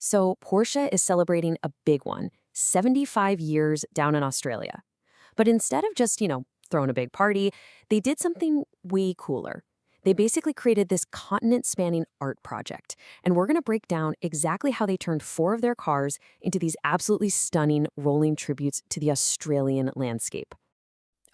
So Porsche is celebrating a big one, 75 years down in Australia. But instead of just, throwing a big party, they did something way cooler. They basically created this continent-spanning art project, and we're going to break down exactly how they turned four of their cars into these absolutely stunning rolling tributes to the Australian landscape.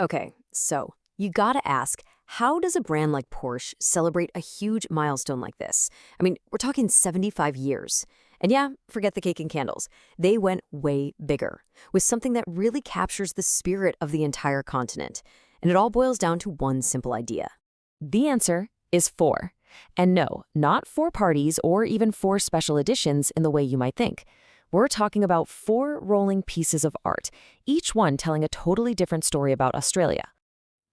Okay, so you gotta ask, how does a brand like Porsche celebrate a huge milestone like this? I mean, we're talking 75 years. And yeah, forget the cake and candles. They went way bigger, with something that really captures the spirit of the entire continent. And it all boils down to one simple idea. The answer is four. And no, not four parties or even four special editions in the way you might think. We're talking about four rolling pieces of art, each one telling a totally different story about Australia.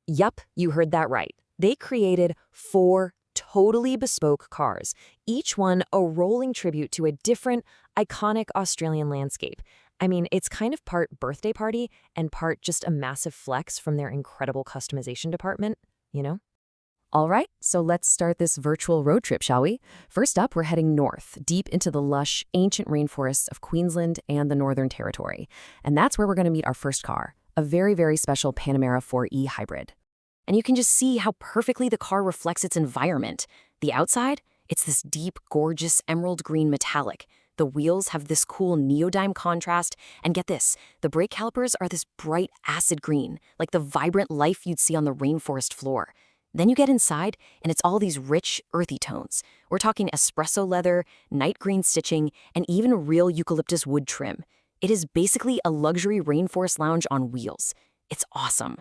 Yup, you heard that right. They created four totally bespoke cars, each one a rolling tribute to a different, iconic Australian landscape. I mean, it's kind of part birthday party and part just a massive flex from their incredible customization department, you know? All right, so let's start this virtual road trip, shall we? First up, we're heading north, deep into the lush, ancient rainforests of Queensland and the Northern Territory. And that's where we're going to meet our first car, a very, very special Panamera 4E hybrid. And you can just see how perfectly the car reflects its environment. The outside, it's this deep, gorgeous emerald green metallic. The wheels have this cool neodyme contrast, and get this, the brake calipers are this bright acid green, like the vibrant life you'd see on the rainforest floor. Then you get inside, and it's all these rich, earthy tones. We're talking espresso leather, night green stitching, and even real eucalyptus wood trim. It is basically a luxury rainforest lounge on wheels. It's awesome.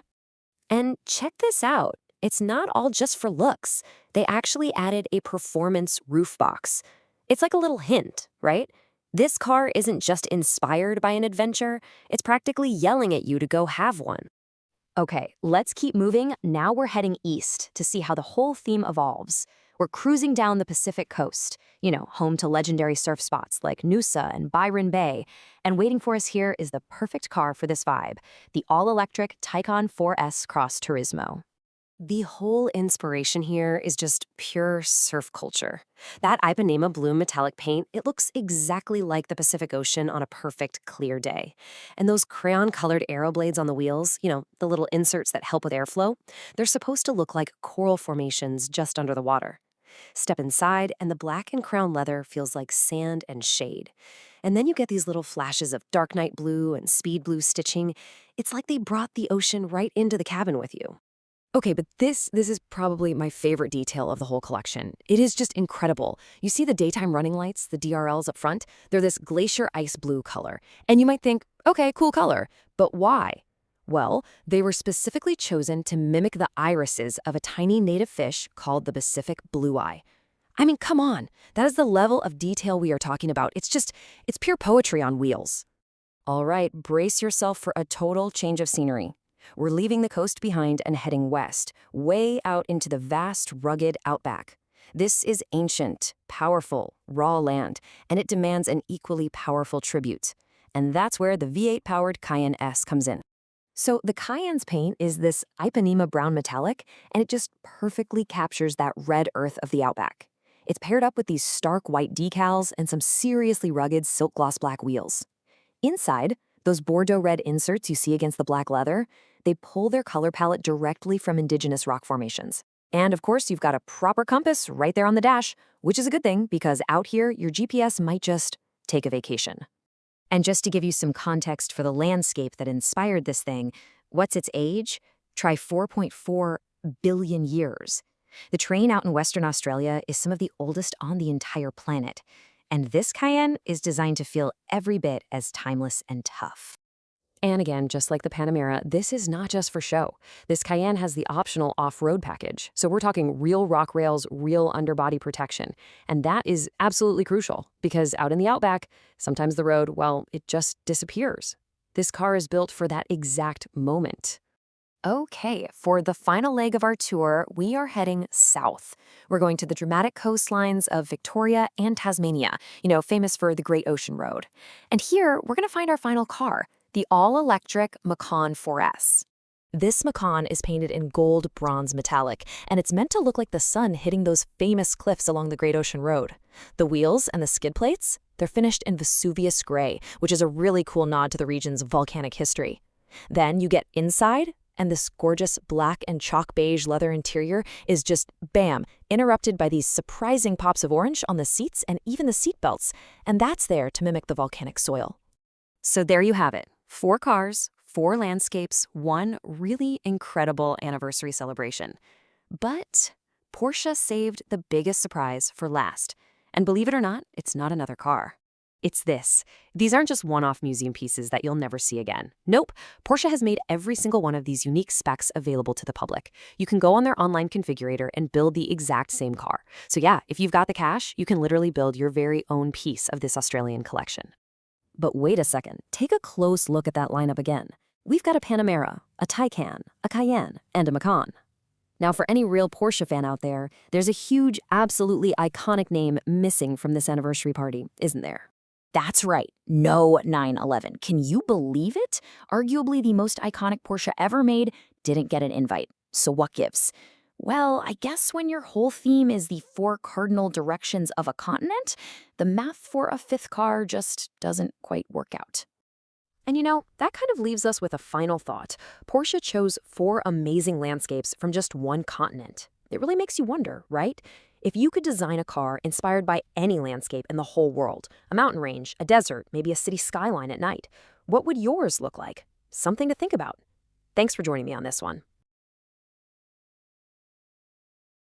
And check this out. It's not all just for looks. They actually added a performance roof box. It's like a little hint, right? This car isn't just inspired by an adventure, it's practically yelling at you to go have one. Okay, let's keep moving. Now we're heading east to see how the whole theme evolves. We're cruising down the Pacific coast, home to legendary surf spots like Noosa and Byron Bay. And waiting for us here is the perfect car for this vibe, the all-electric Taycan 4S Cross Turismo. The whole inspiration here is just pure surf culture. That Ipanema blue metallic paint, it looks exactly like the Pacific Ocean on a perfect, clear day. And those crayon-colored aero blades on the wheels, the little inserts that help with airflow, they're supposed to look like coral formations just under the water. Step inside, and the black and crown leather feels like sand and shade. And then you get these little flashes of dark night blue and speed blue stitching. It's like they brought the ocean right into the cabin with you. Okay, but this is probably my favorite detail of the whole collection. It is just incredible. You see the daytime running lights, the DRLs up front? They're this glacier ice blue color. And you might think, okay, cool color. But why? Well, they were specifically chosen to mimic the irises of a tiny native fish called the Pacific blue eye. I mean, come on. That is the level of detail we are talking about. It's pure poetry on wheels. All right, brace yourself for a total change of scenery. We're leaving the coast behind and heading west, way out into the vast, rugged Outback. This is ancient, powerful, raw land, and it demands an equally powerful tribute. And that's where the V8-powered Cayenne S comes in. So the Cayenne's paint is this Ipanema brown metallic, and it just perfectly captures that red earth of the Outback. It's paired up with these stark white decals and some seriously rugged silk gloss black wheels. Inside, those Bordeaux red inserts you see against the black leather, they pull their color palette directly from indigenous rock formations. And of course, you've got a proper compass right there on the dash, which is a good thing because out here, your GPS might just take a vacation. And just to give you some context for the landscape that inspired this thing, what's its age? Try 4.4 billion years. The terrain out in Western Australia is some of the oldest on the entire planet. And this Cayenne is designed to feel every bit as timeless and tough. And again, just like the Panamera, this is not just for show. This Cayenne has the optional off-road package. So we're talking real rock rails, real underbody protection. And that is absolutely crucial because out in the Outback, sometimes the road, well, it just disappears. This car is built for that exact moment. Okay, for the final leg of our tour, we are heading south. We're going to the dramatic coastlines of Victoria and Tasmania, famous for the Great Ocean Road. And here, we're going to find our final car, the all-electric Macan 4S. This Macan is painted in gold bronze metallic, and it's meant to look like the sun hitting those famous cliffs along the Great Ocean Road. The wheels and the skid plates, they're finished in Vesuvius gray, which is a really cool nod to the region's volcanic history. Then you get inside, and this gorgeous black and chalk beige leather interior is just, bam, interrupted by these surprising pops of orange on the seats and even the seat belts, and that's there to mimic the volcanic soil. So there you have it. 4 cars, 4 landscapes, 1 really incredible anniversary celebration. But Porsche saved the biggest surprise for last. And believe it or not, it's not another car. It's this. These aren't just one-off museum pieces that you'll never see again. Nope, Porsche has made every single one of these unique specs available to the public. You can go on their online configurator and build the exact same car. So yeah, if you've got the cash, you can literally build your very own piece of this Australian collection. But wait a second, take a close look at that lineup again. We've got a Panamera, a Taycan, a Cayenne, and a Macan. Now, for any real Porsche fan out there, there's a huge, absolutely iconic name missing from this anniversary party, isn't there? That's right, no 911. Can you believe it? Arguably the most iconic Porsche ever made didn't get an invite. So what gives? Well, I guess when your whole theme is the 4 cardinal directions of a continent, the math for a 5th car just doesn't quite work out. And you know, that kind of leaves us with a final thought. Porsche chose 4 amazing landscapes from just one continent. It really makes you wonder, right? If you could design a car inspired by any landscape in the whole world, a mountain range, a desert, maybe a city skyline at night, what would yours look like? Something to think about. Thanks for joining me on this one.